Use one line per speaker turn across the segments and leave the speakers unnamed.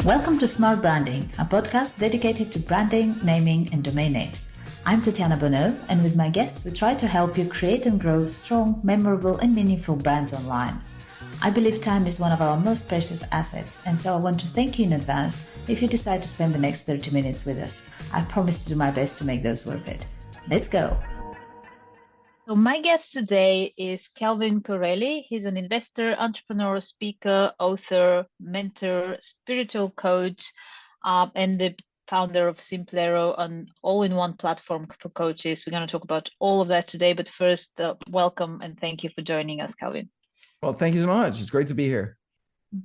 Welcome to Smart Branding, a podcast dedicated to branding, naming, and domain names. I'm Tatiana Bonneau, and with my guests, we try to help you create and grow strong, memorable, and meaningful brands online. I believe time is one of our most precious assets, and so I want to thank you in advance if you decide to spend the next 30 minutes with us. I promise to do my best to make those worth it. Let's go. So my guest today is Calvin Correli. He's an investor, entrepreneur, speaker, author, mentor, spiritual coach, and the founder of Simplero, an all-in-one platform for coaches. We're going to talk about all of that today, but first, welcome and thank you for joining us, Calvin.
Well, thank you so much. It's great to be here.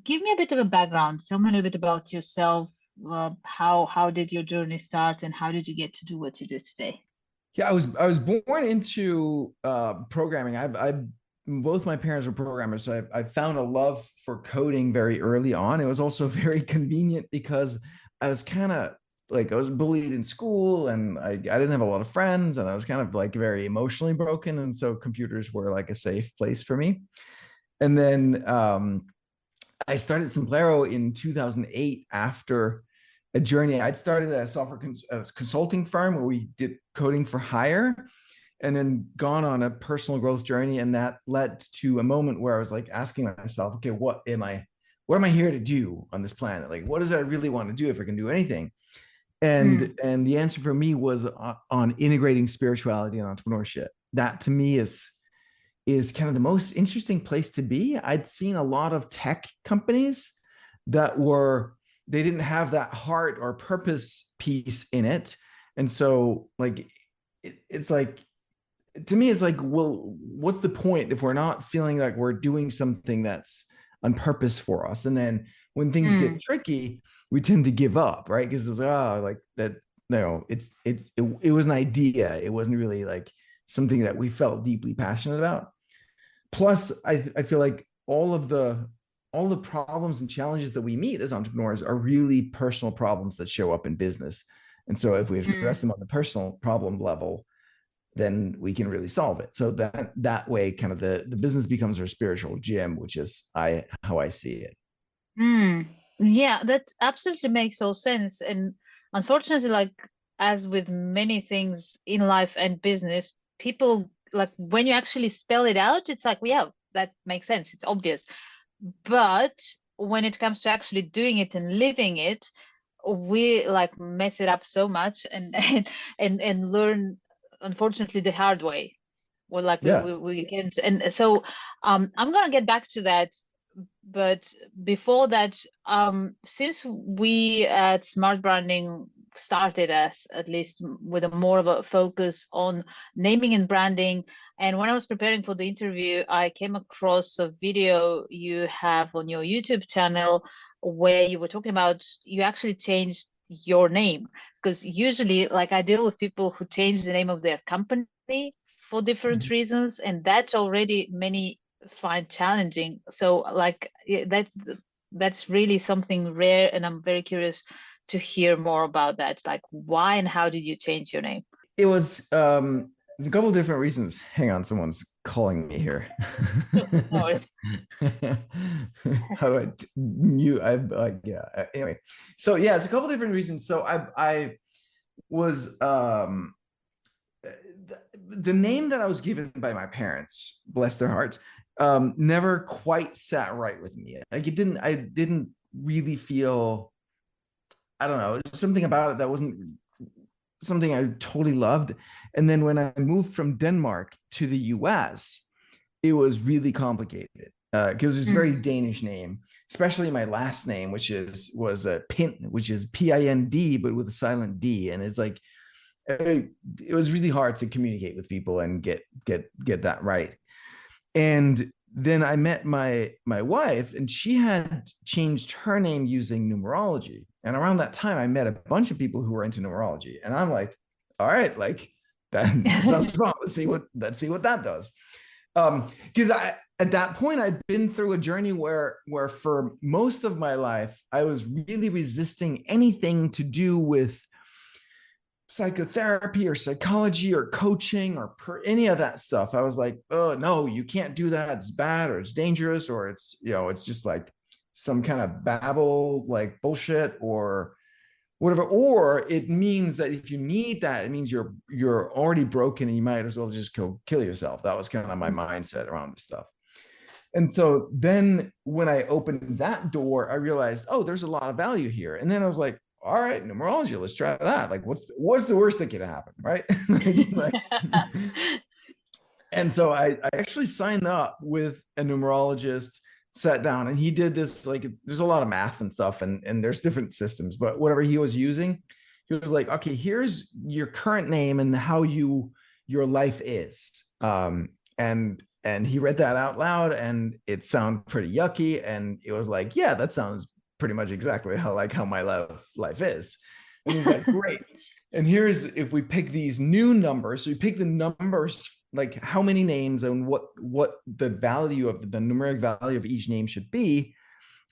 Give me a bit of a background. Tell me a little bit about yourself. How did your journey start, and how did you get to do what you do today?
Yeah, I was born into programming. I both my parents were programmers, so I found a love for coding very early on. It was also very convenient because I was kind of like I was bullied in school, and I didn't have a lot of friends, and I was kind of like very emotionally broken, and so computers were like a safe place for me. And then I started Simplero in 2008 after a journey. I'd started a consulting firm where we did coding for hire, and then gone on a personal growth journey. And that led to a moment where I was like asking myself, okay, what am I here to do on this planet? Like, what does I really want to do if I can do anything? And the answer for me was on integrating spirituality and entrepreneurship. That to me is kind of the most interesting place to be. I'd seen a lot of tech companies that they didn't have that heart or purpose piece in it. And so like, it's like, to me, it's like, well, what's the point if we're not feeling like we're doing something that's on purpose for us? And then when things get tricky, we tend to give up, right? Because it's like that, it was an idea. It wasn't really like something that we felt deeply passionate about. Plus, I feel like all the problems and challenges that we meet as entrepreneurs are really personal problems that show up in business. And so if we address them on the personal problem level, then we can really solve it. So that way, kind of the business becomes our spiritual gym, which is how I see it.
Yeah, that absolutely makes all sense. And unfortunately, like as with many things in life and business, people like when you actually spell it out, it's like, well, yeah, that makes sense. It's obvious. But when it comes to actually doing it and living it, we like mess it up so much and and learn, unfortunately, the hard way. Or like
Yeah.
we can't. And so I'm gonna get back to that. But before that, since we at Smart Branding started as at least with a more of a focus on naming and branding, and when I was preparing for the interview, I came across a video you have on your YouTube channel where you were talking about you actually changed your name, because usually like I deal with people who change the name of their company for different reasons, and that's already many find challenging. So like that's really something rare, and I'm very curious to hear more about that. Like why and how did you change your name?
It was there's a couple of different reasons. Hang on, someone's calling me here.
No worries.
How do I mute? Yeah. Anyway, so yeah, it's a couple of different reasons. So I was the name that I was given by my parents, bless their hearts, never quite sat right with me. Like I didn't really feel, I don't know, something about it that wasn't something I totally loved. And then when I moved from Denmark to the US, it was really complicated because it's a very Danish name, especially my last name, which was a Pind, which is Pind, but with a silent D, and it's like it was really hard to communicate with people and get that right. And then I met my wife, and she had changed her name using numerology. And around that time, I met a bunch of people who were into numerology, and I'm like, all right, like that sounds fun. Let's see what that does. Because at that point I'd been through a journey where for most of my life I was really resisting anything to do with psychotherapy or psychology or coaching or any of that stuff. I was like, oh no, you can't do that. It's bad, or it's dangerous, or it's, it's just like some kind of babble, like bullshit or whatever. Or it means that if you need that, it means you're already broken and you might as well just go kill yourself. That was kind of my mindset around this stuff. And so then when I opened that door, I realized, oh, there's a lot of value here. And then I was like, all right, numerology, let's try that. Like, what's the worst that could happen, right? And so I actually signed up with a numerologist, sat down, and he did this, like, there's a lot of math and stuff, and there's different systems, but whatever he was using, he was like, okay, here's your current name and how your life is. And he read that out loud, and it sounded pretty yucky. And it was like, yeah, that sounds pretty much exactly how my life is. And he's like, great. And here's, if we pick these new numbers, so we pick the numbers, like how many names and what the value of the numeric value of each name should be.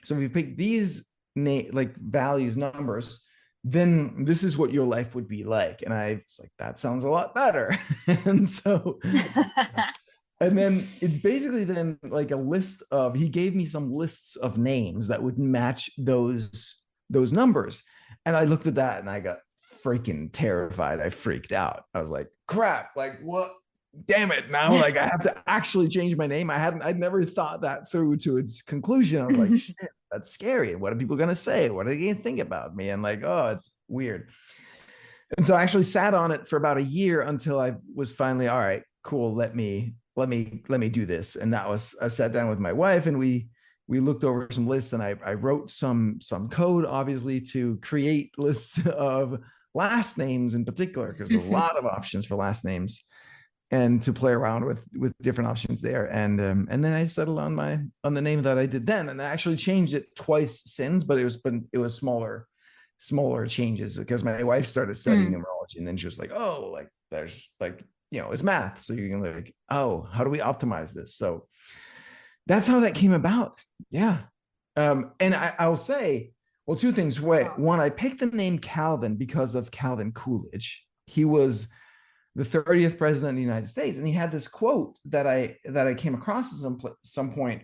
So if we pick these like values, numbers, then this is what your life would be like. And I was like, that sounds a lot better. And so and then it's basically then like a list of, he gave me some lists of names that would match those numbers. And I looked at that and I got freaking terrified. I freaked out. I was like, crap, like what? Damn it. Now, like I have to actually change my name. I'd never thought that through to its conclusion. I was like, shit, that's scary. What are people going to say? What are they going to think about me? And like, oh, it's weird. And so I actually sat on it for about a year until I was finally, all right, cool. Let me do this. And that was, I sat down with my wife and we looked over some lists, and I wrote some code, obviously, to create lists of last names in particular, because there's a lot of options for last names, and to play around with different options there. And then I settled on the name that I did then. And I actually changed it twice since, but it was smaller changes, because my wife started studying numerology, and then she was like, oh, like there's like, it's math. So you can like, oh, how do we optimize this? So that's how that came about. Yeah. And I'll say, well, two things. One, I picked the name Calvin because of Calvin Coolidge. He was the 30th president of the United States. And he had this quote that I came across at some point.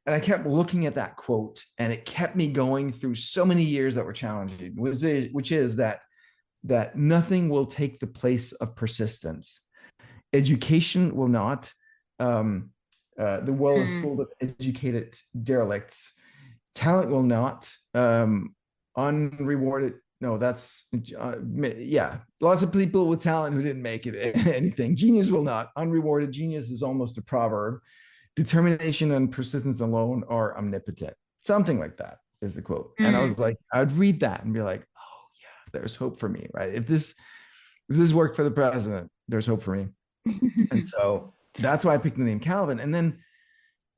And I kept looking at that quote, and it kept me going through so many years that were challenging, which is that nothing will take the place of persistence. Education will not. The world is full of educated derelicts. Talent will not. Unrewarded. No, that's yeah. Lots of people with talent who didn't make it anything. Genius will not. Unrewarded genius is almost a proverb. Determination and persistence alone are omnipotent. Something like that is the quote. And I was like, I'd read that and be like, oh yeah, there's hope for me, right? If this worked for the president, there's hope for me. And so that's why I picked the name Calvin. And then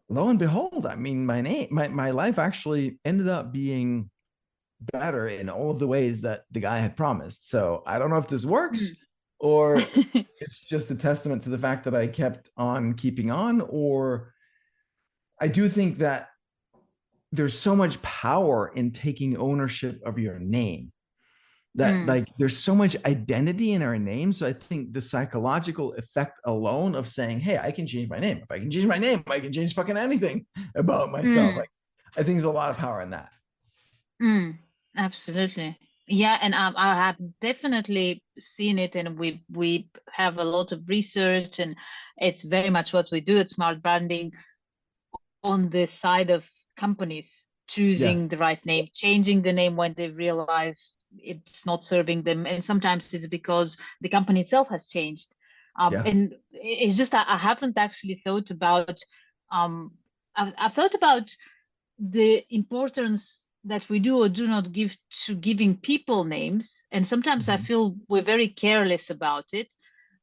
lo and behold, I mean, my life actually ended up being better in all of the ways that the guy had promised. So I don't know if this works or it's just a testament to the fact that I kept on keeping on, or I do think that there's so much power in taking ownership of your name, that like there's so much identity in our name. So I think the psychological effect alone of saying, hey, I can change my name. If I can change my name, I can change fucking anything about myself. Like, I think there's a lot of power in that.
Absolutely. Yeah, and I have definitely seen it, and we have a lot of research, and it's very much what we do at Smart Branding on the side of companies choosing the right name, changing the name when they realize it's not serving them, and sometimes it's because the company itself has changed. And it's just I haven't actually thought about. I've thought about the importance that we do or do not give to giving people names, and sometimes I feel we're very careless about it.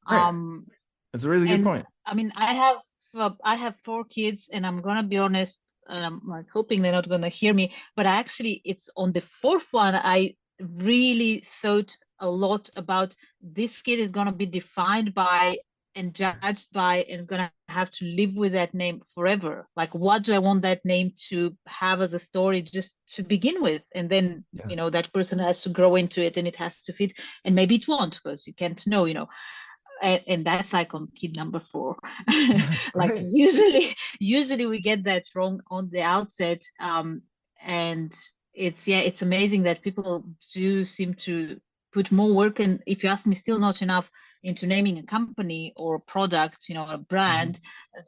That's a really good point.
I mean, I have 4 kids, and I'm gonna be honest, and I'm like hoping they're not gonna hear me, but actually it's on the 4th one I really thought a lot about. This kid is gonna be defined by and judged by and gonna have to live with that name forever. Like, what do I want that name to have as a story just to begin with? And then that person has to grow into it, and it has to fit, and maybe it won't, because you can't know, and that's like on kid number 4. Like usually we get that wrong on the outset. And it's amazing that people do seem to put more work, and if you ask me, still not enough into naming a company or a product, a brand,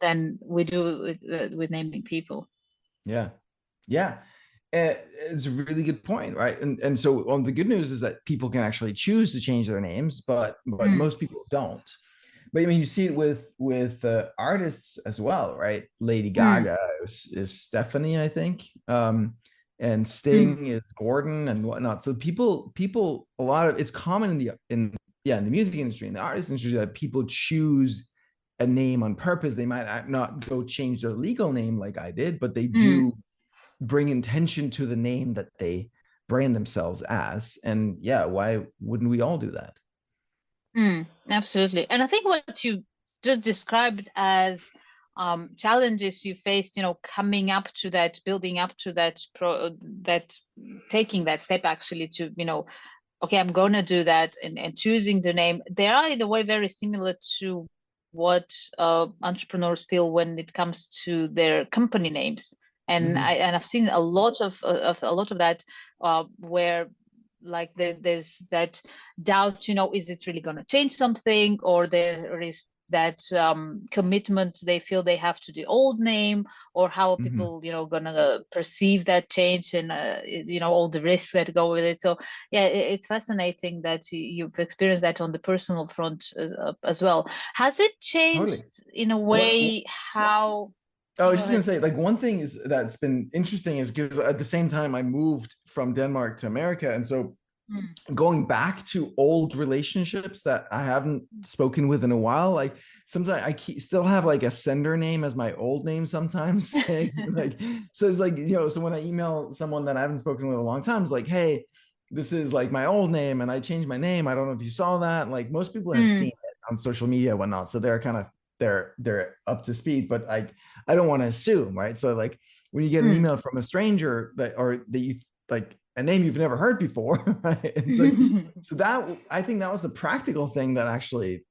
than we do with naming people.
Yeah. Yeah. It's a really good point, right? And so the good news is that people can actually choose to change their names, but
Mm,
most people don't. But I mean, you see it with artists as well, right? Lady
mm,
Gaga is Stephanie, I think, and
mm,
Sting is Gordon and whatnot. So people, a lot of it's common in the music industry, in the artist industry, that people choose a name on purpose. They might not go change their legal name like I did, but they
mm,
do bring intention to the name that they brand themselves as. And yeah, why wouldn't we all do that?
absolutely. And I think what you just described as challenges you faced, coming up to that, building up to that taking that step actually to, okay, I'm gonna do that, and choosing the name, they are in a way very similar to what entrepreneurs feel when it comes to their company names. And
Mm-hmm.
I've seen a lot of that, where like there's that doubt, is it really going to change something, or there is that commitment they feel they have to the old name, or how are
Mm-hmm.
people, gonna perceive that change, and all the risks that go with it. So yeah, it's fascinating that you've experienced that on the personal front as well. Has it changed
Totally.
in a
What
way how?
I was
Go
just gonna
ahead.
say, like one thing is that's been interesting is because at the same time I moved from Denmark to America, and so
Mm,
going back to old relationships that I haven't spoken with in a while, like sometimes still have like a sender name as my old name sometimes. Like, so it's like, so when I email someone that I haven't spoken with in a long time, it's like, hey, this is like my old name and I changed my name. I don't know if you saw that. Like most people have seen
mm,
it on social media and whatnot. So they're kind of they're up to speed, but I don't want to assume, right? So like when you get an email from a stranger that you like a name you've never heard before, right? And
mm.
so that I think that was the practical thing that actually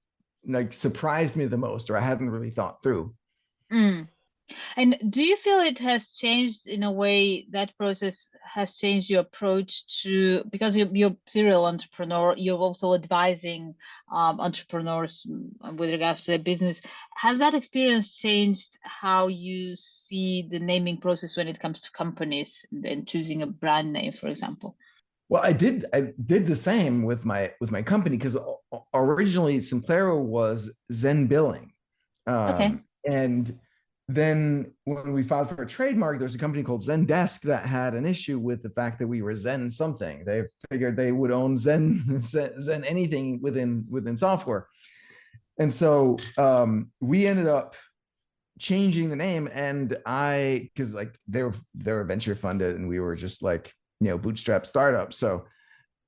like surprised me the most, or I hadn't really thought through.
Mm. And do you feel it has changed in a way, that process has changed your approach to, because you're serial entrepreneur, you're also advising entrepreneurs with regards to their business. Has that experience changed how you see the naming process when it comes to companies and choosing a brand name, for example?
Well, I did the same with my company because originally Simplero was Zen Billing,
Okay.
and then when we filed for a trademark, there's a company called Zendesk that had an issue with the fact that we were Zen something. They figured they would own Zen anything within software, and so we ended up changing the name. And because like they were venture funded and we were just like bootstrap startup. So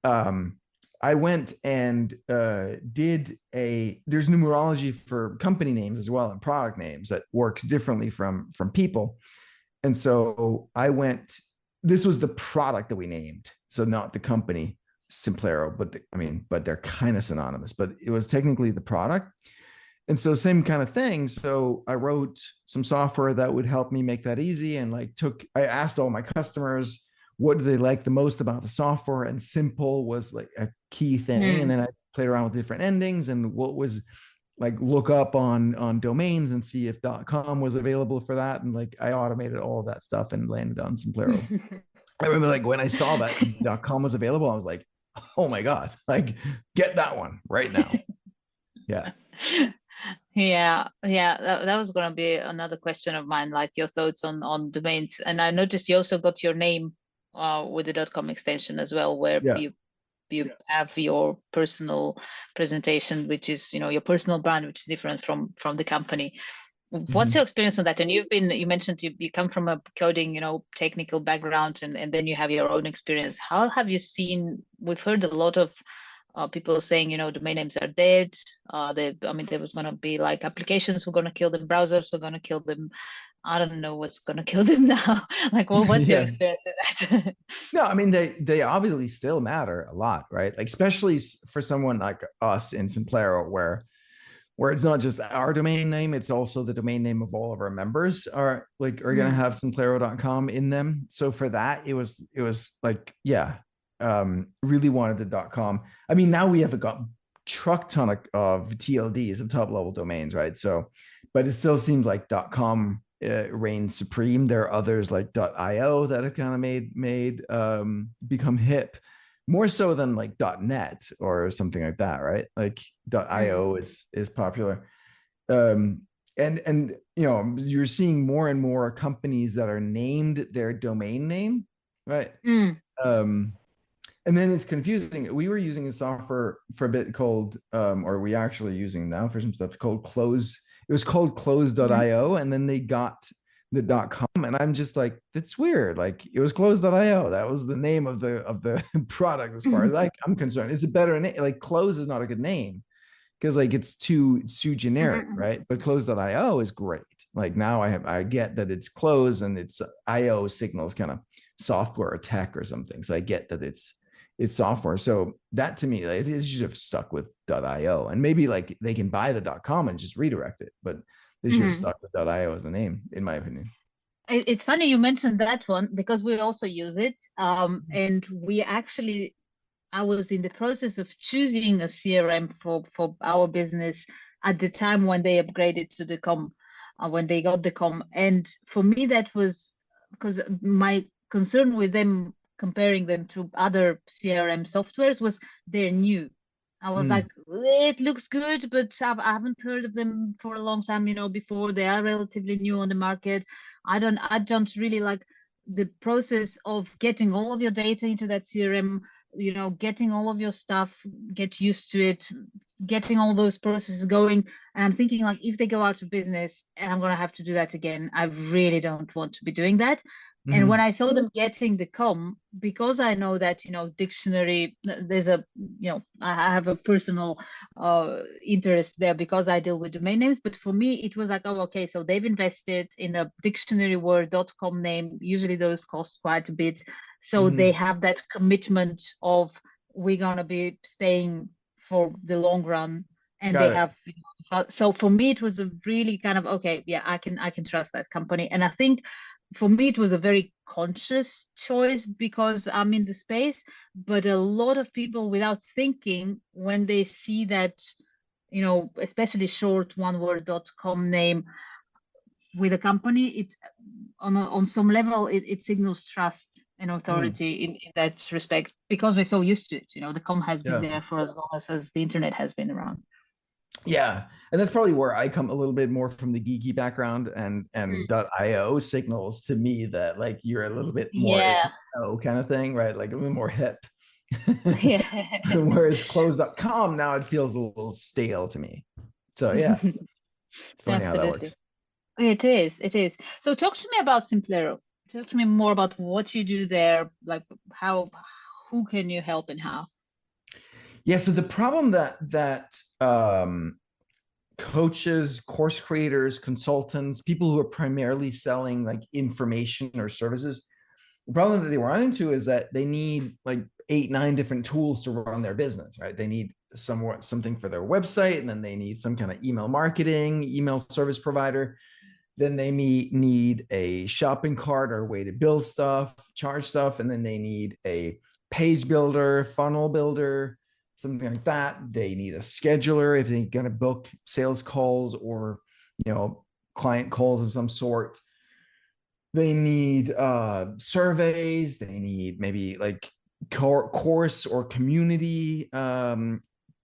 um I went and there's numerology for company names as well and product names that works differently from people. And so this was the product that we named, so not the company Simplero, but they're kind of synonymous, but it was technically the product. And so same kind of thing. So I wrote some software that would help me make that easy. And I asked all my customers, what do they like the most about the software? And simple was like a key thing. And
Mm.
then I played around with different endings and what was like look up on domains and see if .com was available for that. And like I automated all of that stuff and landed on Simplero. I remember like when I saw that .com was available, I was like, oh my God, like get that one right now. Yeah.
Yeah, yeah, that was gonna be another question of mine, like your thoughts on domains. And I noticed you also got your name with the .com extension as well, where
Yeah.
you have your personal presentation, which is, your personal brand, which is different from the company. What's
Mm-hmm.
your experience on that? And you mentioned you come from a coding, technical background, and then you have your own experience. How have you seen, we've heard a lot of people saying, domain names are dead. There was going to be like applications were going to kill them, browsers were going to kill them. I don't know what's going to kill them now. Like, well, what's your
Yeah.
experience with that?
No, I mean they obviously still matter a lot, right? Like especially for someone like us in Simplero, where where it's not just our domain name, it's also the domain name of all of our members are going to have Simplero.com in them. So for that, it was like, yeah, really wanted the .com. I mean, now we have got truck ton of TLDs, of top level domains, right? So, but it still seems like .com reigns supreme. There are others like .io that have kind of become hip, more so than like .net or something like that, right? Like .io is popular. And you know, you're seeing more and more companies that are named their domain name, right? And then it's confusing. We were using a software for a bit called, or we actually using now for some stuff called Close. It was called close.io, and then they got the .com, and I'm just like, that's weird. Like, it was close.io. That was the name of the product, as far as I'm concerned. It's a better name. Like, Close is not a good name because like it's too generic, right? But close.io is great. Like, now I get that it's close and it's IO signals kind of software or tech or something. So I get that it's software. So that to me, like, it should have stuck with .io, and maybe like they can buy the .com and just redirect it, but they should have stuck with .io as the name, in my opinion.
It's funny you mentioned that one because we also use it. And we actually, I was in the process of choosing a CRM for our business at the time when they upgraded to the com, when they got the com. And for me, that was because my concern with them, comparing them to other CRM softwares, was they're new. I was like, it looks good, but I haven't heard of them for a long time, you know, before. They are relatively new on the market. I don't really like the process of getting all of your data into that CRM, you know, getting all of your stuff, get used to it, getting all those processes going. And I'm thinking, like, if they go out of business and I'm going to have to do that again, I really don't want to be doing that. And when I saw them getting the com, because I know that, you know, dictionary, there's a, you know, I have a personal interest there because I deal with domain names. But for me, it was like, oh, okay, so they've invested in a dictionary word.com name. Usually those cost quite a bit. So they have that commitment of, we're going to be staying for the long run. And
Got
they
it.
have, you know, so for me, it was a really kind of, okay, yeah, I can trust that company. And I think for me, it was a very conscious choice because I'm in the space, but a lot of people, without thinking, when they see that, you know, especially short one word.com name with a company, it on some level, it signals trust and authority in that respect, because we're so used to it. You know, the com has been
Yeah.
there for as long as the internet has been around.
Yeah, and that's probably where I come a little bit more from, the geeky background, and .io signals to me that like you're a little bit more
Yeah.
kind of thing, right? Like a little more hip.
Yeah.
Whereas close.com, now it feels a little stale to me. So yeah, it's funny how that
Absolutely.
works.
It is. It is. So talk to me about Simplero. Talk to me more about what you do there, like who can you help and how?
Yeah, so the problem that coaches, course creators, consultants, people who are primarily selling like information or services, the problem that they run into is that they need like 8, 9 different tools to run their business, right? They need something for their website, and then they need some kind of email marketing, email service provider. Then they need a shopping cart or a way to build stuff, charge stuff, and then they need a page builder, funnel builder, something like that. They need a scheduler if they're going to book sales calls or, you know, client calls of some sort. They need surveys. They need maybe like course or community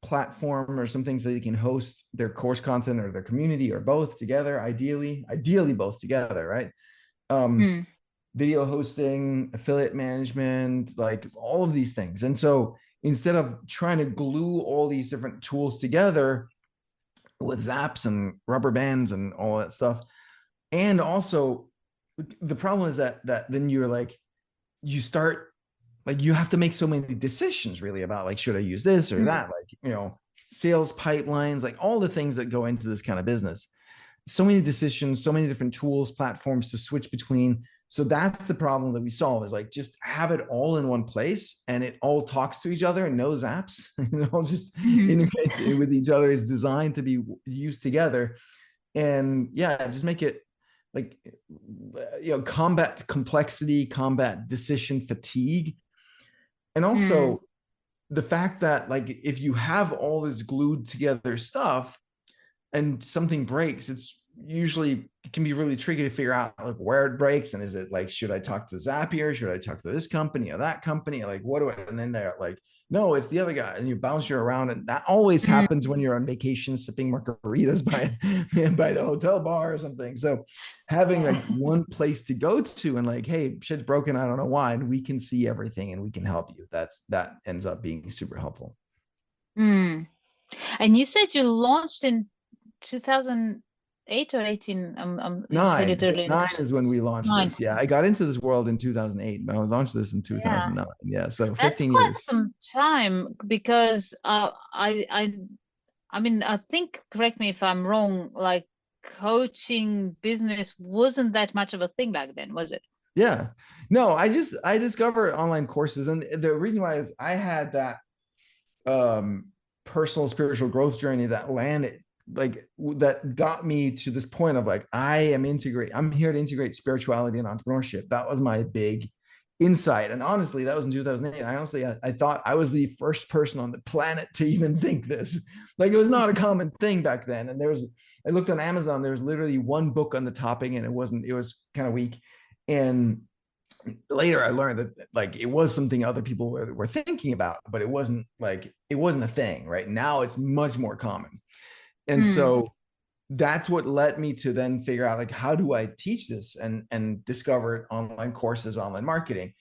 platform or some things that they can host their course content or their community, or both together, ideally both together, right?
Mm.
Video hosting, affiliate management, like all of these things. And so instead of trying to glue all these different tools together with zaps and rubber bands and all that stuff, and also the problem is that then you're like, you start like, you have to make so many decisions really about like, should I use this or that? Like, you know, sales pipelines, like all the things that go into this kind of business. So many decisions, so many different tools, platforms to switch between. So that's the problem that we solve, is like just have it all in one place and it all talks to each other and knows apps and it all just
Mhm.
integrates with each other, is designed to be used together. And yeah, just make it like, combat complexity, combat decision fatigue. And
Mm.
also the fact that like if you have all this glued together stuff and something breaks, it's usually, it can be really tricky to figure out like where it breaks. And is it like, should I talk to Zapier? Should I talk to this company or that company? Like, what do I, and then they're like, no, it's the other guy. And you bounce you around. And that always
Mm.
happens when you're on vacation, sipping margaritas by the hotel bar or something. So having
Yeah.
like one place to go to and like, hey, shit's broken, I don't know why. And we can see everything and we can help you. That ends up being super helpful.
Mm. And you said you launched in 2008 or 18? You said it earlier in the
Nine
question.
is when we launched
9.
this. Yeah, I got into this world in 2008, but I launched this in
Yeah,
2009. Yeah, so
that's
15
quite
years.
some time because I mean, I think, correct me if I'm wrong, like coaching business wasn't that much of a thing back then, was it?
Yeah. No, I discovered online courses, and the reason why is I had that um personal spiritual growth journey that landed, like that got me to this point of like, I'm here to integrate spirituality and entrepreneurship. That was my big insight. And honestly, that was in 2008. I thought I was the first person on the planet to even think this. Like, it was not a common thing back then. And I looked on Amazon, there was literally one book on the topic, and it was kind of weak. And later I learned that like it was something other people were thinking about, but it wasn't a thing. Right now it's much more common. And
Mm.
so that's what led me to then figure out like, how do I teach this, and discover online courses, online marketing.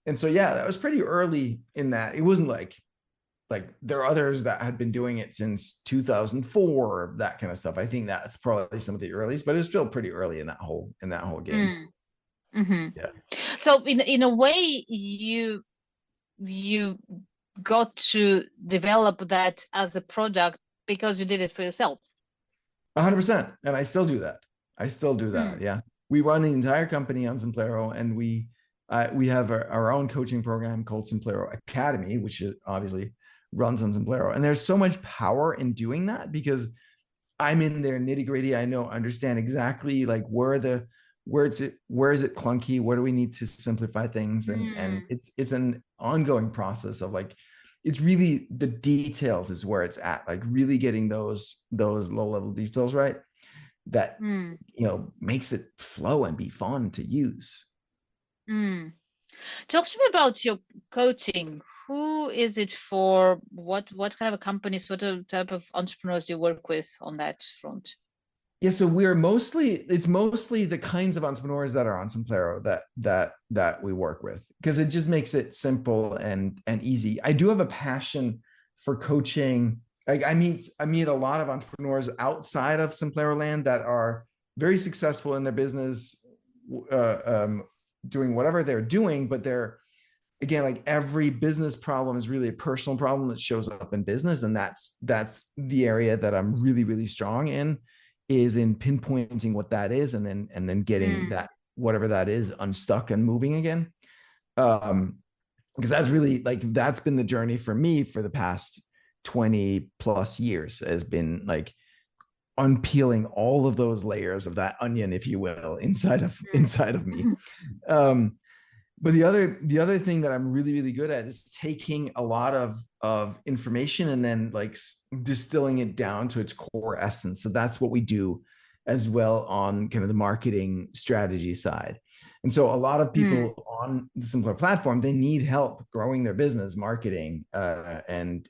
And so yeah, that was pretty early in that. It wasn't like there are others that had been doing it since 2004, that kind of stuff. I think that's probably some of the earliest, but it was still pretty early in that whole game.
Mm. Hmm.
Yeah.
So in a way, you got to develop that as a product because you did it for yourself.
100%. And I still do that. I still do that.
Mm.
Yeah. We run the entire company on Simplero, and we have our own coaching program called Simplero Academy, which obviously runs on Simplero. And there's so much power in doing that because I'm in there nitty gritty. Understand exactly like where is it clunky? Where do we need to simplify things? And
Mm.
it's an ongoing process of like, it's really the details is where it's at, like really getting those low level details right, that
Mm.
makes it flow and be fun to use.
Mm. Talk to me about your coaching. Who is it for? What kind of companies, what type of entrepreneurs do you work with on that front?
Yeah, so it's mostly the kinds of entrepreneurs that are on Simplero that we work with, because it just makes it simple and easy. I do have a passion for coaching. Like I meet a lot of entrepreneurs outside of Simplero land that are very successful in their business, uh, um, doing whatever they're doing, but they're, again, like every business problem is really a personal problem that shows up in business. And that's the area that I'm really, really strong in, is in pinpointing what that is, and then getting
Mm.
that, whatever that is, unstuck and moving again. Because that's really like, that's been the journey for me for the past 20 plus years, has been like unpeeling all of those layers of that onion, if you will, inside of me.
Mm.
um but the other thing that I'm really, really good at is taking a lot of information and then like distilling it down to its core essence. So that's what we do as well on kind of the marketing strategy side. And so a lot of
Mm.
people on the Simpler platform, they need help growing their business, marketing, and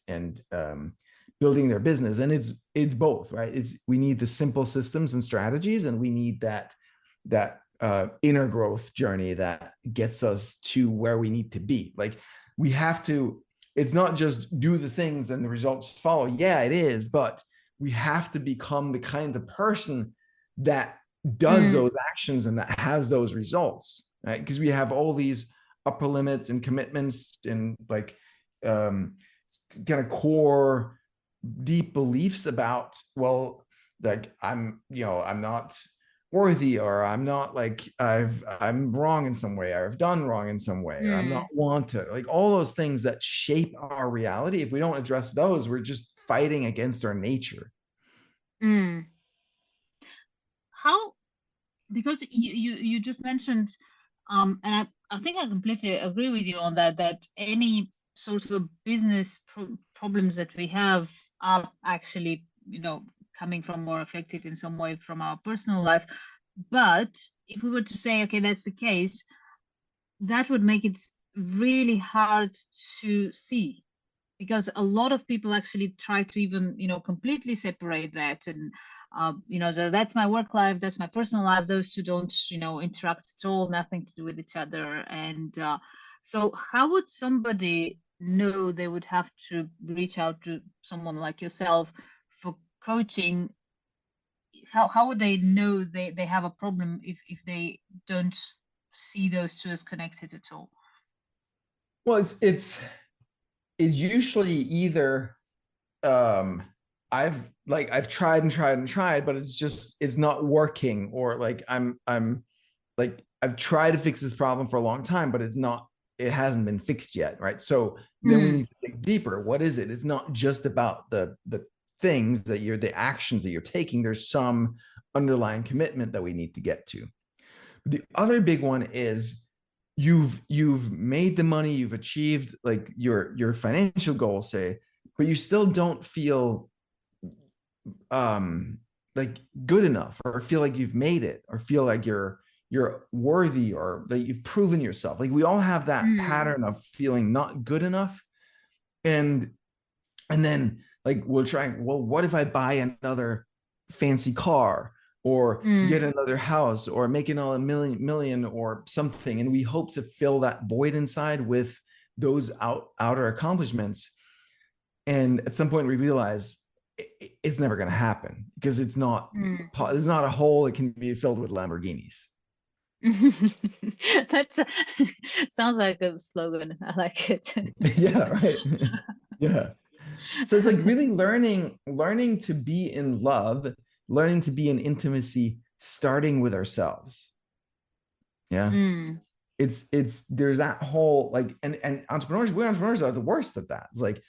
building their business. And it's both, right? We need the simple systems and strategies, and we need that inner growth journey that gets us to where we need to be. Like, we have to, it's not just do the things and the results follow. Yeah, it is, but we have to become the kind of person that does
Mm.
those actions and that has those results, right? Because we have all these upper limits and commitments and like um, kind of core deep beliefs about, well, like I'm not worthy, or I'm not like I'm wrong in some way, or I've done wrong in some way, or I'm not
Mm,
wanted. Like all those things that shape our reality. If we don't address those, we're just fighting against our nature.
mm. How, because you just mentioned, and I think I completely agree with you on that, that any sort of business problems that we have are actually, coming from or affected in some way from our personal life. But if we were to say, okay, that's the case, that would make it really hard to see, because a lot of people actually try to even completely separate that, and that's my work life, that's my personal life, those two don't interact at all, nothing to do with each other. And so how would somebody know they would have to reach out to someone like yourself for coaching? How would they know they have a problem if they don't see those two as connected at all?
Well, it's usually either um I've I've tried and tried and tried, but it's not working, or like I'm like I've tried to fix this problem for a long time, but it hasn't been fixed yet, right? So then we
Mm,
need to dig deeper. What is it? It's not just about the things that the actions that you're taking. There's some underlying commitment that we need to get to. The other big one is you've made the money, you've achieved like your financial goals, say, but you still don't feel um like good enough, or feel like you've made it, or feel like you're worthy, or that you've proven yourself. Like we all have that
mm,
pattern of feeling not good enough. And and then like we'll try, well, what if I buy another fancy car, or
mm,
get another house, or make another million or something, and we hope to fill that void inside with those outer accomplishments. And at some point we realize it's never going to happen, because
mm.
it's not a hole that can be filled with Lamborghinis.
That's sounds like a slogan. I like it.
Yeah, right. Yeah. So it's like really learning to be in love, learning to be in intimacy, starting with ourselves. Yeah.
Mm,
It's there's that whole like, and entrepreneurs are the worst at that. It's like,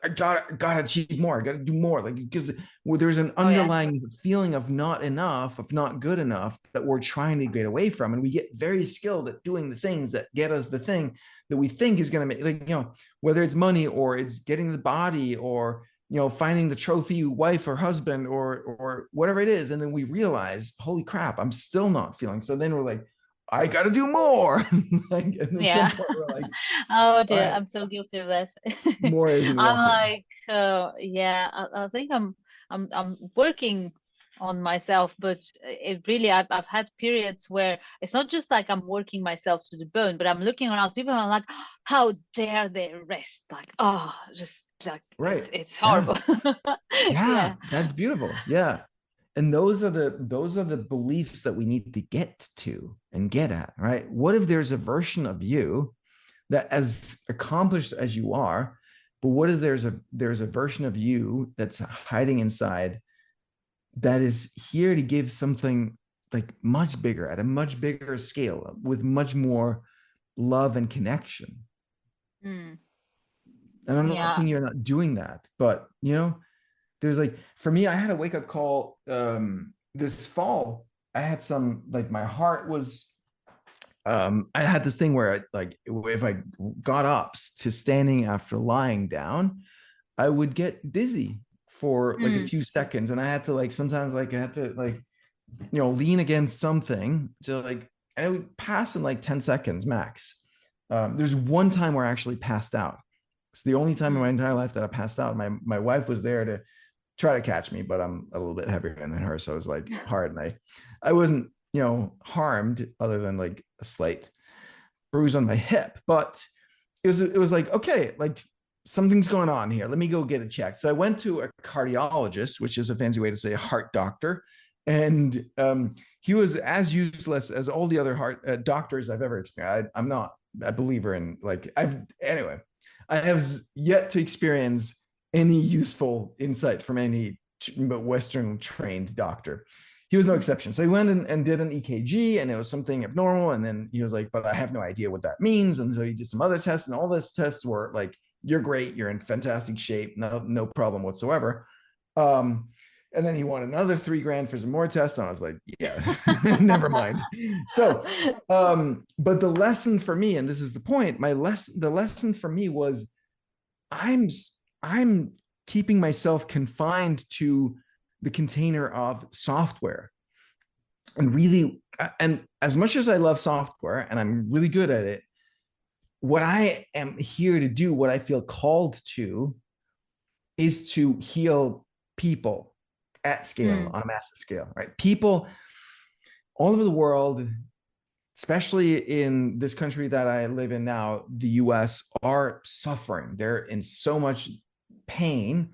I gotta achieve more. I gotta do more. Like, because there's an
oh yeah.
underlying feeling of not enough, of not good enough, that we're trying to get away from, and we get very skilled at doing the things that get us the thing that we think is gonna make, like, whether it's money, or it's getting the body, or finding the trophy wife or husband, or whatever it is, and then we realize, holy crap, I'm still not feeling. So then we're like, I gotta do more. Like, and at some
Yeah.
point we're like,
Oh
all
dear,
right,
I'm so guilty of that.
more isn't
I'm
working.
like, yeah, I think I'm working on myself, but it really, I've had periods where it's not just like I'm working myself to the bone, but I'm looking around people and I'm like, how dare they rest? Like, oh, just like
Right.
it's
Yeah.
horrible.
Yeah,
Yeah.
that's beautiful. Yeah. And those are the beliefs that we need to get to and get at, right? What if there's a version of you that, as accomplished as you are, but what if there's a version of you that's hiding inside, that is here to give something like much bigger, at a much bigger scale, with much more love and connection.
Mm,
And I'm not
yeah.
saying you're not doing that, but there's like, for me, I had a wake up call this fall. I had some, like, my heart was I had this thing where like, if I got up to standing after lying down, I would get dizzy for like a
Mm,
few seconds, and I had to, like, sometimes, like, I had to, like, lean against something to, like, and it would pass in like 10 seconds max. There's one time where I actually passed out. It's the only time in my
mm,
entire life that I passed out. My wife was there to try to catch me, but I'm a little bit heavier than her, so it was like hard. And I wasn't harmed, other than like a slight bruise on my hip, but it was like, okay, like, something's going on here, let me go get it checked. So I went to a cardiologist, which is a fancy way to say a heart doctor. And he was as useless as all the other heart doctors I've ever experienced. I'm not a believer in, like, I have yet to experience any useful insight from any Western trained doctor. he was no exception. So he went and did an EKG, and it was something abnormal. And then he was like, but I have no idea what that means. And so he did some other tests, and all those tests were like, you're great, you're in fantastic shape, no problem whatsoever. And then he won another $3,000 for some more tests. And I was like, yeah, never mind. So, but the lesson for me, and this is the point, the lesson for me was I'm keeping myself confined to the container of software. And really, and as much as I love software and I'm really good at it, what I am here to do, what I feel called to, is to heal people at scale, on a massive scale, right? People all over the world, especially in this country that I live in now, the US, are suffering. They're in so much pain,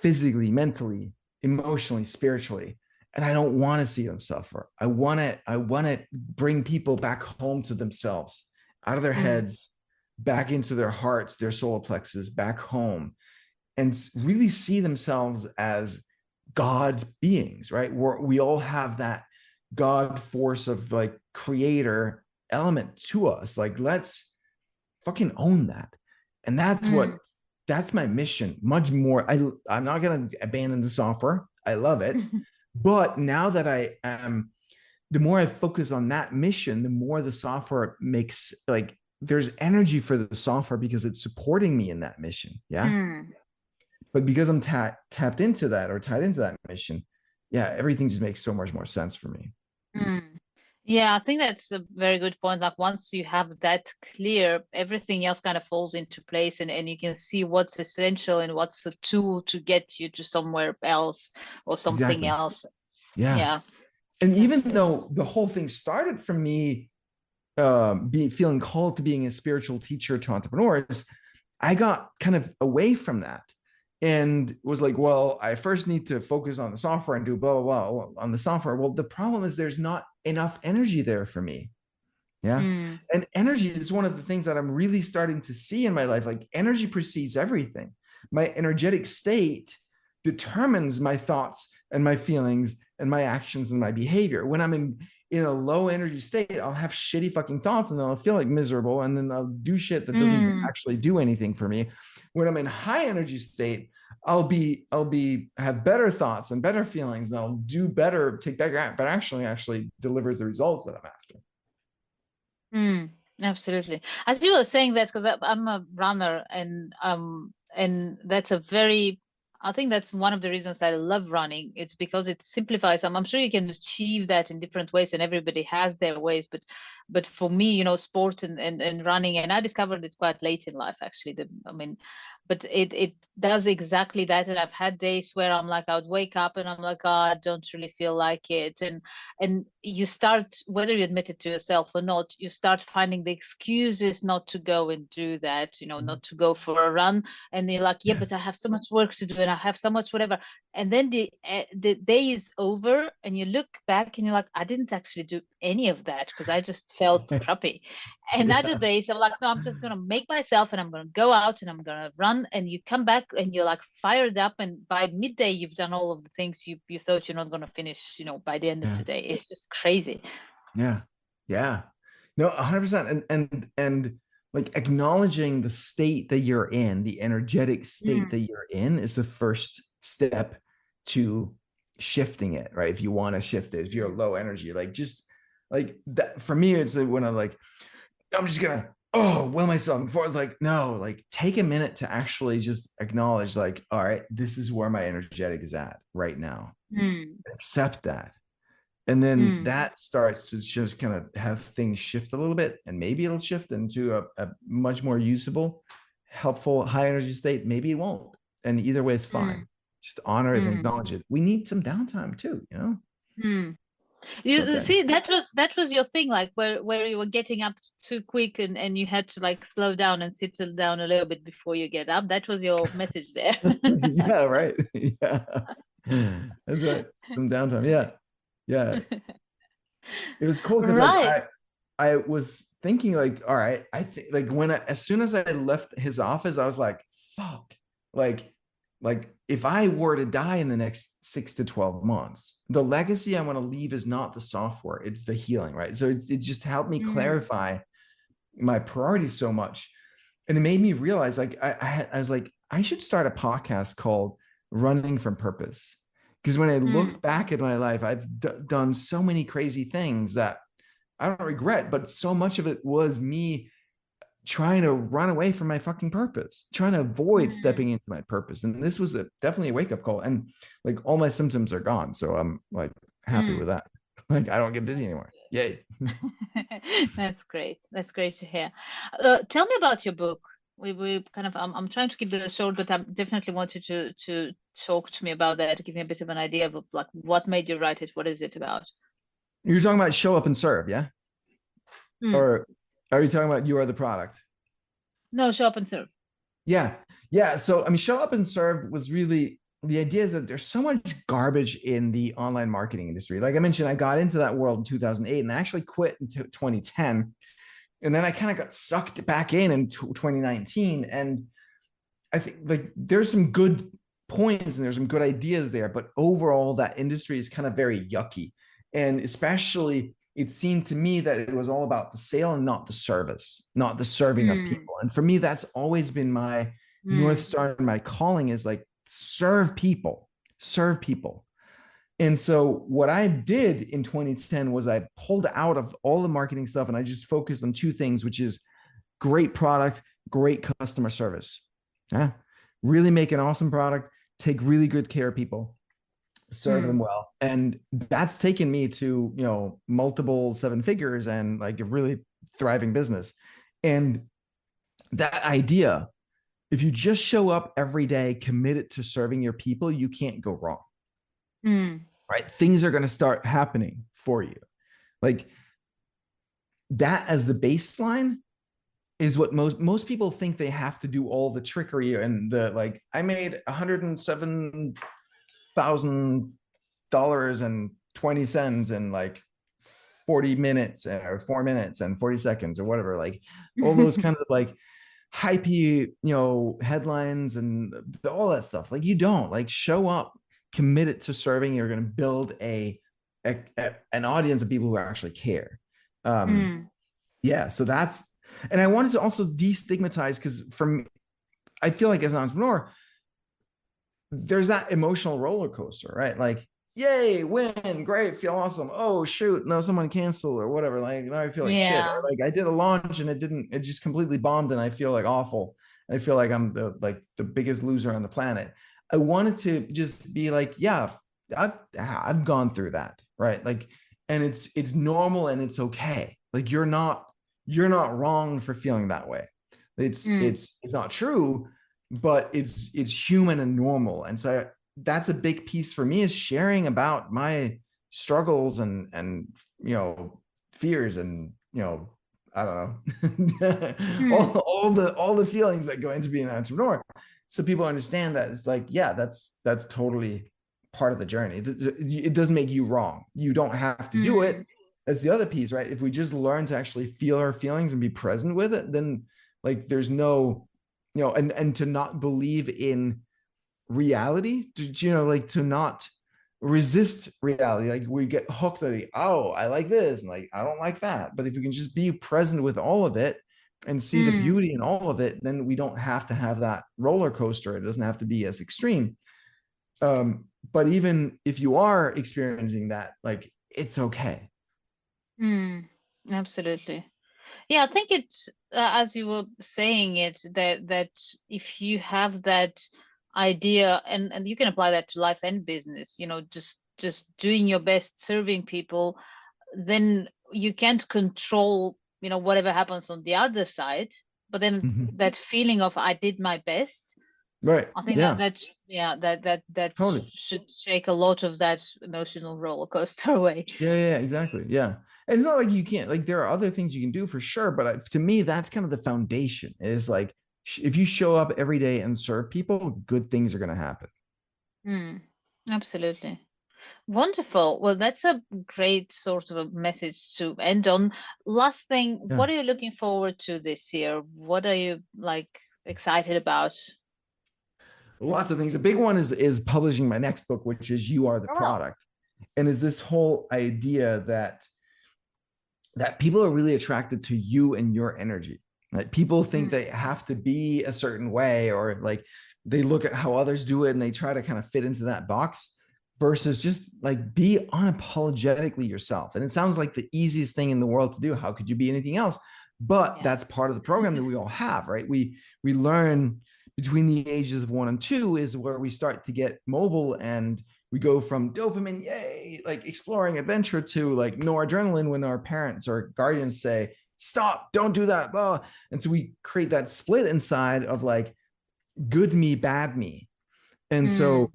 physically, mentally, emotionally, spiritually. And I don't want to see them suffer. I want to bring people back home to themselves, out of their heads, back into their hearts, their solar plexus, back home, and really see themselves as God beings, right? We all have that God force of like creator element to us. Like, let's fucking own that. And that's my mission. Much more. I'm not going to abandon the software. I love it. But now that I am, the more I focus on that mission, the more the software makes, like, there's energy for the software because it's supporting me in that mission. Yeah. But because I'm tapped into that, or tied into that mission, yeah, everything just makes so much more sense for me.
Yeah, I think that's a very good point. Like, once you have that clear, everything else kind of falls into place, and you can see what's essential and what's the tool to get you to somewhere else or something else.
Yeah. And even though the whole thing started from me feeling called to being a spiritual teacher to entrepreneurs, I got kind of away from that and was like, well, I first need to focus on the software and do blah, blah, blah on the software. Well, the problem is there's not enough energy there for me. Yeah. And energy is one of the things that I'm really starting to see in my life. Like, energy precedes everything. My energetic state determines my thoughts and my feelings and my actions and my behavior. When I'm in a low energy state, I'll have shitty fucking thoughts and then I'll feel like miserable, and then I'll do shit that doesn't actually do anything for me. When I'm in high energy state, I'll have better thoughts and better feelings, and I'll do better, take better, but actually delivers the results that I'm after.
Absolutely. As you were saying that, because I'm a runner, and that's I think that's one of the reasons I love running. It's because it simplifies. I'm sure you can achieve that in different ways, and everybody has their ways. But for me, sport and running, and I discovered it quite late in life, actually. But it does exactly that. And I've had days where I'm like, I would wake up and I'm like, oh, I don't really feel like it. And you start, whether you admit it to yourself or not, you start finding the excuses not to go and do that, not to go for a run. And you're like, yeah, but I have so much work to do and I have so much whatever. And then the day is over and you look back and you're like, I didn't actually do any of that because I just felt crappy. And other days I'm like, no, I'm just going to make myself, and I'm going to go out and I'm going to run. And you come back and you're like fired up. And by midday, you've done all of the things you thought you're not going to finish, by the end of the day. It's just crazy.
Yeah. No, 100%. And like, acknowledging the state that you're in, the energetic state that you're in, is the first step to shifting it, right? If you want to shift it, if you're low energy, like, just like that. For me, it's like when I'm just gonna will myself before. It's like, no, like, take a minute to actually just acknowledge, like, all right, this is where my energetic is at right now. Accept that. And then that starts to just kind of have things shift a little bit, and maybe it'll shift into a much more usable, helpful, high energy state. Maybe it won't. And either way, it's fine. Just honor it and acknowledge it. We need some downtime too,
You see, that was your thing, like where you were getting up too quick and you had to like slow down and settle down a little bit before you get up. That was your message there.
Yeah, right. Yeah. That's right. Some downtime. Yeah. It was cool because like I was thinking, like, all right, I think, like, as soon as I left his office, I was like, fuck, like, like if I were to die in the next 6 to 12 months, the legacy I want to leave is not the software, it's the healing, right? So it just helped me clarify my priorities so much. And it made me realize like I was like, I should start a podcast called Running from Purpose. Because when I looked back at my life, I've done so many crazy things that I don't regret, but so much of it was me trying to run away from my fucking purpose, trying to avoid stepping into my purpose. And this was definitely a wake up call. And like all my symptoms are gone. So I'm like happy with that. Like I don't get dizzy anymore. Yay.
That's great. That's great to hear. Tell me about your book. We kind of I'm trying to keep this short, but I definitely want you to talk to me about that, give me a bit of an idea of like what made you write it. What is it about?
You're talking about Show Up and Serve, yeah?
Mm.
Or are you talking about You Are the Product?
No, Show Up and Serve.
Yeah. Yeah. So, I mean, Show Up and Serve was really the idea is that there's so much garbage in the online marketing industry. Like I mentioned, I got into that world in 2008 and I actually quit in 2010. And then I kind of got sucked back in 2019. And I think like there's some good points and there's some good ideas there, but overall, that industry is kind of very yucky. And especially, it seemed to me that it was all about the sale and not the service, not the serving of people. And for me, that's always been my North Star and my calling is like serve people, serve people. And so what I did in 2010 was I pulled out of all the marketing stuff and I just focused on two things, which is great product, great customer service. Yeah. Really make an awesome product, take really good care of people, serve them well. And that's taken me to, you know, multiple seven figures and like a really thriving business. And that idea, if you just show up every day, committed to serving your people, you can't go wrong. Right? Things are going to start happening for you. Like that as the baseline is what most people think they have to do all the trickery and the like. I made $107,020 in like 40 minutes or 4 minutes and 40 seconds or whatever. Like all those kind of like hypey, you know, headlines and all that stuff. Like you don't like show up, committed to serving. You're going to build an audience of people who actually care. Yeah, so that's, and I wanted to also destigmatize because from I feel like as an entrepreneur, there's that emotional roller coaster, right? Like, yay, win, great, feel awesome. Oh shoot, no, someone canceled or whatever. Like now I feel like shit. Or like I did a launch and it just completely bombed and I feel like awful. I feel like I'm the biggest loser on the planet. I wanted to just be like, yeah, I've gone through that, right? Like, and it's normal and it's okay. Like you're not wrong for feeling that way. It's not true, but it's human and normal. And so that's a big piece for me is sharing about my struggles and you know fears and you know I don't know all the feelings that go into being an entrepreneur, so people understand that it's like yeah that's totally part of the journey. It doesn't make you wrong. You don't have to do it. That's the other piece, right? If we just learn to actually feel our feelings and be present with it, then like there's no, you know, and to not believe in reality, you know, like to not resist reality. Like we get hooked at oh, I like this and like I don't like that. But if you can just be present with all of it and see the beauty in all of it, then we don't have to have that roller coaster. It doesn't have to be as extreme. But even if you are experiencing that, like it's okay.
Absolutely. Yeah, I think it's as you were saying it that if you have that idea and you can apply that to life and business, you know, just doing your best, serving people, then you can't control, you know, whatever happens on the other side. But then that feeling of I did my best,
right?
I think that
Totally.
should take a lot of that emotional roller coaster away.
Yeah, exactly. Yeah. It's not like you can't, like, there are other things you can do for sure. But to me, that's kind of the foundation is like, if you show up every day and serve people, good things are going to happen.
Absolutely. Wonderful. Well, that's a great sort of a message to end on. Last thing, what are you looking forward to this year? What are you like excited about?
Lots of things. A big one is publishing my next book, which is You Are the Product. And is this whole idea that people are really attracted to you and your energy. Like people think they have to be a certain way, or like they look at how others do it and they try to kind of fit into that box, versus just like be unapologetically yourself. And it sounds like the easiest thing in the world to do. How could you be anything else? But that's part of the program that we all have, right? We learn between the ages of 1 and 2 is where we start to get mobile, and we go from dopamine, yay, like exploring adventure, to like noradrenaline when our parents or guardians say, stop, don't do that. Blah. And so we create that split inside of like good me, bad me. And so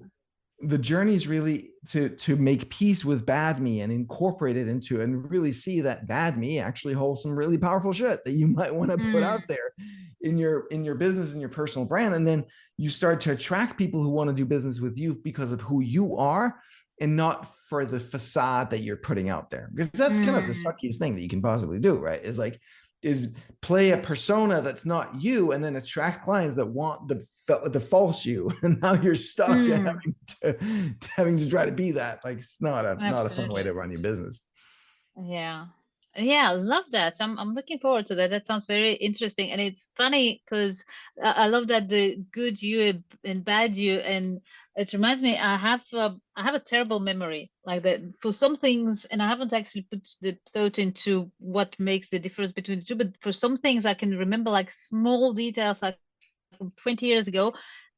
the journey is really to make peace with bad me and incorporate it into, and really see that bad me actually holds some really powerful shit that you might want to put out there in your business, in your personal brand. And then you start to attract people who want to do business with you because of who you are, and not for the facade that you're putting out there. Because that's kind of the suckiest thing that you can possibly do, right? Is play a persona that's not you, and then attract clients that want the false you, and now you're stuck having to try to be that. Like, it's not a fun way to run your business.
Yeah, I love that. I'm looking forward to that. That sounds very interesting, and it's funny because I love that the good you and bad you, and it reminds me I have a terrible memory like that for some things, and I haven't actually put the thought into what makes the difference between the two. But for some things, I can remember like small details, like from 20 years ago.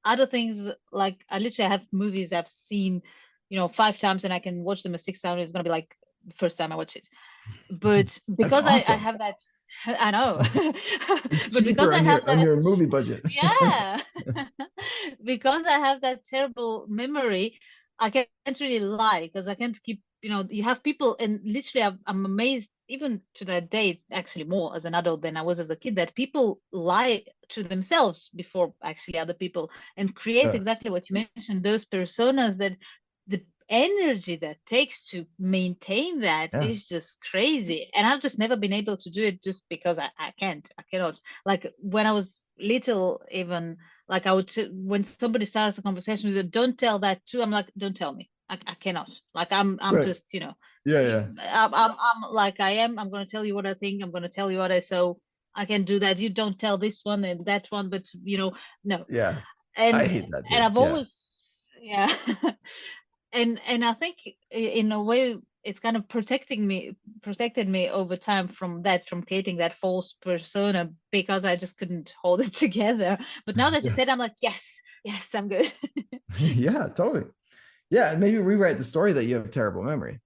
Other things, like I literally have movies I've seen, 5 times, and I can watch them a 6th time. It's gonna be like the first time I watch it. But because awesome. I have that, I know. But because I have
on your movie budget.
Yeah. Because I have that terrible memory, I can't really lie, because I can't keep, you have people, and literally I'm amazed even to that day, actually more as an adult than I was as a kid, that people lie to themselves before actually other people, and create exactly what you mentioned, those personas, that the energy that takes to maintain that is just crazy. And I've just never been able to do it, just because I cannot. Like when I was little, even, like I would, when somebody starts a conversation with you, don't tell that too, I'm like, don't tell me. I cannot. Like I'm right. Just, I'm like, I'm going to tell you what I think. I'm going to tell you what I saw. I can do that. You don't tell this one and that one, but no.
Yeah.
And
I hate that too.
And I've always, and I think in a way it's kind of protected me over time from creating that false persona, because I just couldn't hold it together. But now that you said, I'm like, yes, I'm good.
Yeah, totally. Yeah, maybe rewrite the story that you have a terrible memory.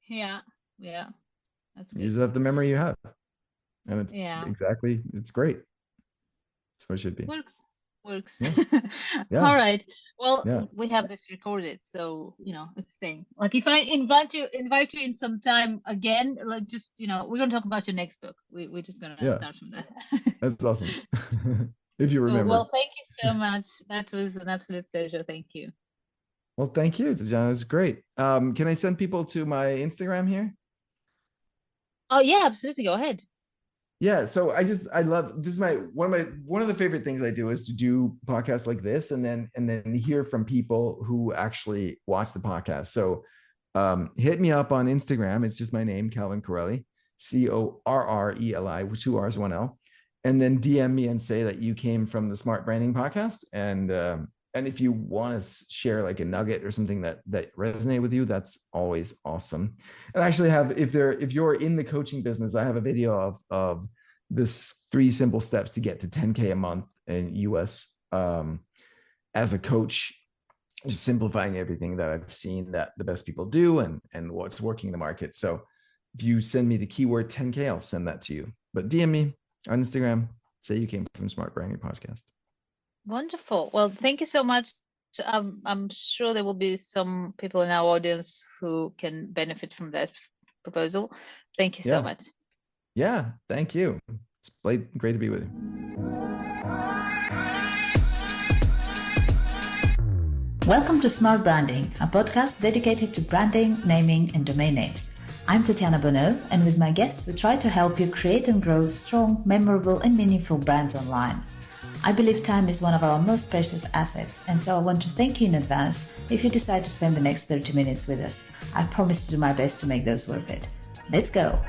Yeah. That's good.
You just have the memory you have, and it's it's great. That's what it should be.
Works. Yeah. All right. Well, we have this recorded, so it's staying. Like if I invite you in some time again, like just we're gonna talk about your next book. We're just gonna start from that.
That's awesome. If you remember.
Well, thank you so much. That was an absolute pleasure. Thank you.
Well, thank you, Tatjana. It's great. Can I send people to my Instagram here?
Oh yeah, absolutely. Go ahead.
Yeah, so I love this. Is one of the favorite things I do is to do podcasts like this, and then hear from people who actually watch the podcast. So hit me up on Instagram. It's just my name, Calvin Correli, Correli, with 2 R's, 1 L, and then DM me and say that you came from the Smart Branding podcast. And if you want to share like a nugget or something that resonate with you, that's always awesome. And I actually have, if you're in the coaching business, I have a video of this 3 simple steps to get to 10K a month in US as a coach, just simplifying everything that I've seen that the best people do and what's working in the market. So if you send me the keyword 10K, I'll send that to you. But DM me on Instagram, say you came from Smart Branding Podcast.
Wonderful. Well, thank you so much. I'm sure there will be some people in our audience who can benefit from that proposal. Thank you so much.
Yeah, thank you. It's great to be with you.
Welcome to Smart Branding, a podcast dedicated to branding, naming, and domain names. I'm Tatjana Bonneau, and with my guests, we try to help you create and grow strong, memorable, and meaningful brands online. I believe time is one of our most precious assets, and so I want to thank you in advance if you decide to spend the next 30 minutes with us. I promise to do my best to make those worth it. Let's go!